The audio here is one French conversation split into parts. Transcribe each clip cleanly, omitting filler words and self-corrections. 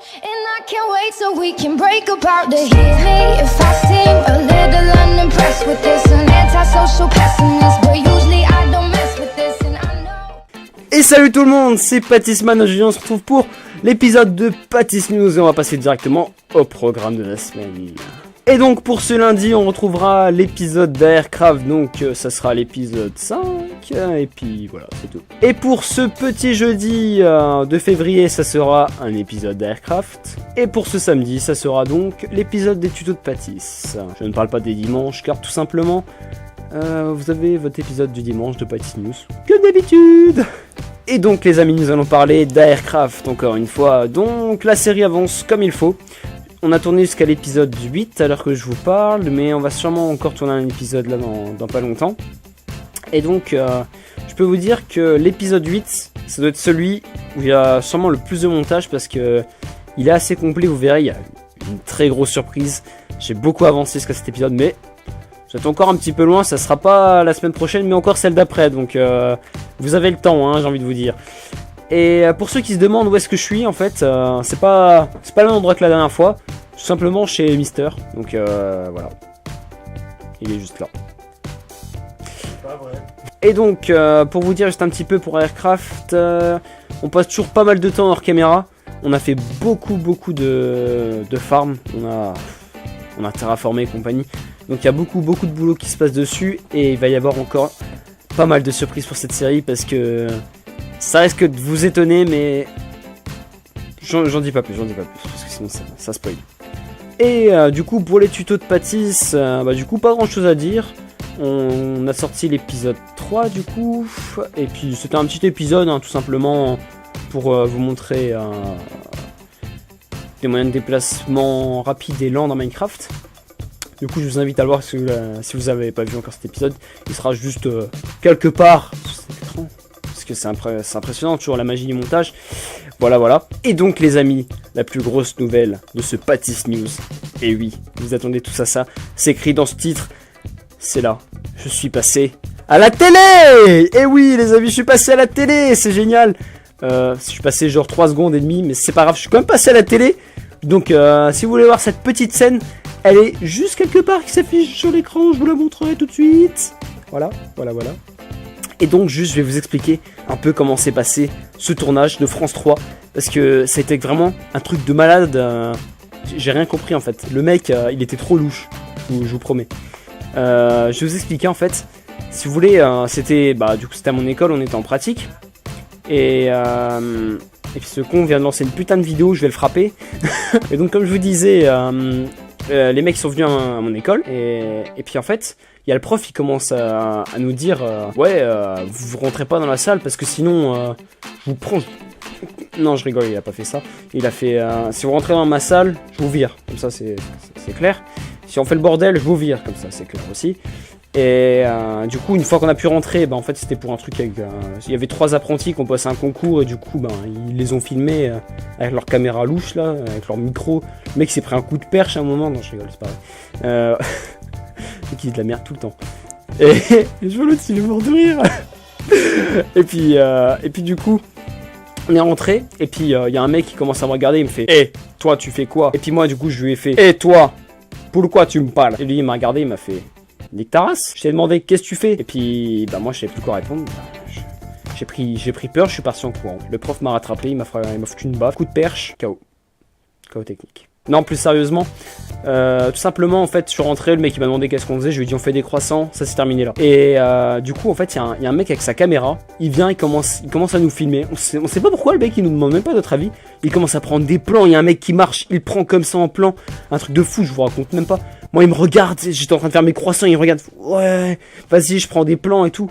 And I can't wait so we can break apart to hear me if I seem a little unimpressed with this. An antisocial pessimist, but usually I don't mess with this and I know. Et salut tout le monde, c'est Pattisman. Aujourd'hui on se retrouve pour l'épisode de Pattis News et on va passer directement au programme de la semaine. Et donc pour ce lundi on retrouvera l'épisode d'Aircraft, donc ça sera l'épisode 5 et puis voilà c'est tout. Et pour ce petit jeudi de février ça sera un épisode d'Aircraft. Et pour ce samedi ça sera donc l'épisode des tutos de Pattis. Je ne parle pas des dimanches car tout simplement vous avez votre épisode du dimanche de Pattis News comme d'habitude. Et donc les amis nous allons parler d'Aircraft encore une fois. Donc la série avance comme il faut. On a tourné jusqu'à l'épisode 8 à l'heure que je vous parle, mais on va sûrement encore tourner un épisode là dans pas longtemps. Et donc, je peux vous dire que l'épisode 8, ça doit être celui où il y a sûrement le plus de montage parce que il est assez complet, vous verrez, il y a une très grosse surprise. J'ai beaucoup avancé jusqu'à cet épisode, mais j'étais encore un petit peu loin, ça sera pas la semaine prochaine, mais encore celle d'après, donc vous avez le temps, hein, j'ai envie de vous dire. Et pour ceux qui se demandent où est-ce que je suis, en fait, c'est pas le même endroit que la dernière fois. Tout simplement chez Mister. Donc voilà. Il est juste là. Pas vrai. Et donc, pour vous dire juste un petit peu pour Aircraft, on passe toujours pas mal de temps hors caméra. On a fait beaucoup de farm. On a terraformé et compagnie. Donc il y a beaucoup de boulot qui se passe dessus. Et il va y avoir encore pas mal de surprises pour cette série parce que ça risque de vous étonner, mais j'en dis pas plus, parce que sinon ça spoil. Et du coup pour les tutos de Pattis, du coup pas grand chose à dire. On a sorti l'épisode 3 du coup, et puis c'était un petit épisode hein, tout simplement pour vous montrer des moyens de déplacement rapides et lents dans Minecraft. Du coup je vous invite à le voir si vous n'avez pas vu encore cet épisode. Il sera juste quelque part sur cet écran. Parce que c'est impressionnant, toujours la magie du montage. Voilà. Et donc les amis, la plus grosse nouvelle de ce Pattis News. Et oui, vous attendez tous à ça. C'est écrit dans ce titre. C'est là. Je suis passé à la télé. Et oui les amis, je suis passé à la télé. C'est génial. Je suis passé genre 3 secondes et demie. Mais c'est pas grave, je suis quand même passé à la télé. Donc si vous voulez voir cette petite scène, elle est juste quelque part qui s'affiche sur l'écran. Je vous la montrerai tout de suite. Voilà. Et donc juste je vais vous expliquer un peu comment s'est passé ce tournage de France 3. Parce que c'était vraiment un truc de malade. J'ai rien compris en fait. Le mec il était trop louche. Je vous promets. Je vais vous expliquer en fait. Si vous voulez c'était du coup c'était à mon école. On était en pratique. Et puis ce con vient de lancer une putain de vidéo. Je vais le frapper. Et donc comme je vous disais les mecs sont venus à mon école. Et puis en fait il y a le prof, il commence à nous dire vous rentrez pas dans la salle parce que sinon je vous prends. Non, je rigole, il a pas fait ça. Il a fait si vous rentrez dans ma salle, je vous vire. Comme ça, c'est clair. Si on fait le bordel, je vous vire. Comme ça, c'est clair aussi. Et du coup, une fois qu'on a pu rentrer, en fait, c'était pour un truc avec. Il y avait 3 apprentis qui ont passé un concours et du coup, ils les ont filmés avec leur caméra louche là, avec leur micro. Le mec s'est pris un coup de perche à un moment. Non, je rigole, c'est pas vrai. Qui dit de la merde tout le temps. Et je vois l'autre, il est mort de rire. et puis du coup, on est rentré. Et puis il y a un mec qui commence à me regarder. Il me fait hé, toi tu fais quoi? Et puis moi du coup je lui ai fait hé toi, pourquoi tu me parles? Et lui il m'a regardé, il m'a fait nique ta race. Je t'ai demandé qu'est-ce que tu fais? Et puis moi je savais plus quoi répondre. J'ai pris peur, je suis parti en courant. Le prof m'a rattrapé, il m'a foutu une baffe, coup de perche, KO technique. Non, plus sérieusement, tout simplement en fait je suis rentré, le mec il m'a demandé qu'est-ce qu'on faisait, je lui ai dit on fait des croissants, ça s'est terminé là. Et du coup en fait il y a un mec avec sa caméra, il vient, il commence à nous filmer, on sait pas pourquoi le mec il nous demande même pas notre avis, il commence à prendre des plans, il y a un mec qui marche, il prend comme ça en plan, un truc de fou, je vous raconte même pas. Moi il me regarde, j'étais en train de faire mes croissants, il me regarde, ouais, vas-y je prends des plans et tout.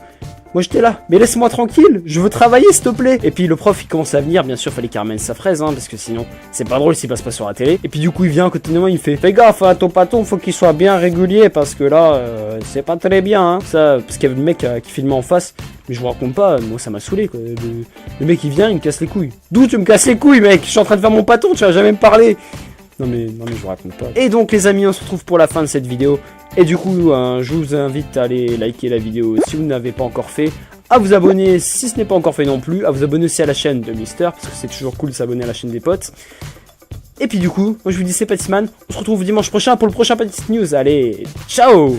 Moi j'étais là, mais laisse-moi tranquille, je veux travailler s'il te plaît. Et puis le prof il commence à venir, bien sûr fallait qu'il ramène sa fraise parce que sinon c'est pas drôle s'il passe pas sur la télé. Et puis du coup il vient à côté de moi, il me fait fais gaffe à ton patron, faut qu'il soit bien régulier parce que là c'est pas très bien ça, parce qu'il y avait le mec qui filmait en face. Mais je vous raconte pas, moi ça m'a saoulé quoi. Le mec il vient, il me casse les couilles. D'où tu me casses les couilles mec? Je suis en train de faire mon patron, tu vas jamais me parler. Non mais je vous raconte pas. Et donc les amis, on se retrouve pour la fin de cette vidéo. Et du coup je vous invite à aller liker la vidéo si vous ne l'avez pas encore fait, à vous abonner si ce n'est pas encore fait non plus, à vous abonner aussi à la chaîne de Mister parce que c'est toujours cool de s'abonner à la chaîne des potes. Et puis du coup, moi je vous dis c'est Patisman. On se retrouve dimanche prochain pour le prochain Patis News. Allez, ciao!